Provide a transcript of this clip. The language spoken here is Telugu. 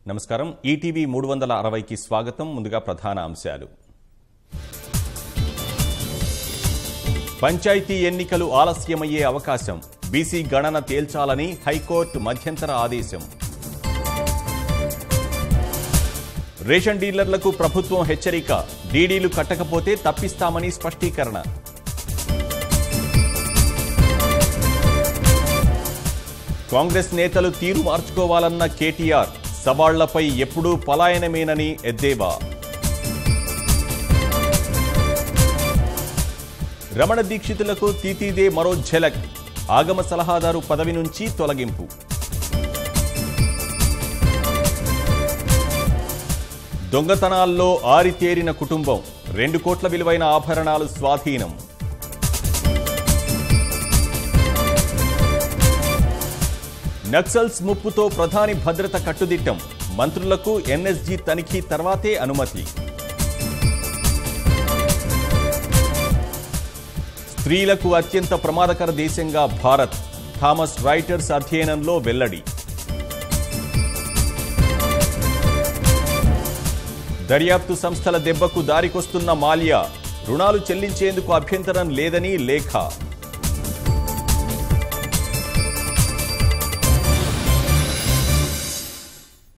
నమస్కారం ఈటీవీ 360కి స్వాగతం. ముందుగా ప్రధాన అంశాలు. పంచాయతీ ఎన్నికలు ఆలస్యమయ్యే అవకాశం. బీసీ గణన తేల్చాలని హైకోర్టు మధ్యంతర ఆదేశం. రేషన్ డీలర్లకు ప్రభుత్వం హెచ్చరిక. డీడీలు కట్టకపోతే తప్పిస్తామని స్పష్టీకరణ. కాంగ్రెస్ నేతలు తీరు మార్చుకోవాలన్న కేటీఆర్. సవాళ్లపై ఎప్పుడూ పలాయనమేనని ఎద్దేవా. రమణ దీక్షితులకు తీతీదే మరో ఝలక్. ఆగమ సలహాదారు పదవి నుంచి తొలగింపు. దొంగతనాల్లో ఆరితేరిన కుటుంబం. 2 కోట్ల విలువైన ఆభరణాలు స్వాధీనం. నక్సల్స్ ముప్పుతో ప్రధాని భద్రత కట్టుదిట్టం. మంత్రులకు ఎన్ఎస్జీ తనిఖీ తర్వాతే అనుమతి. స్త్రీలకు అత్యంత ప్రమాదకర దేశంగా భారత్. థామస్ రైటర్స్ అధ్యయనంలో వెల్లడి. దర్యాప్తు సంస్థల దెబ్బకు దారికొస్తున్న మాల్యా. రుణాలు చెల్లించేందుకు అభ్యంతరం లేదని లేఖ.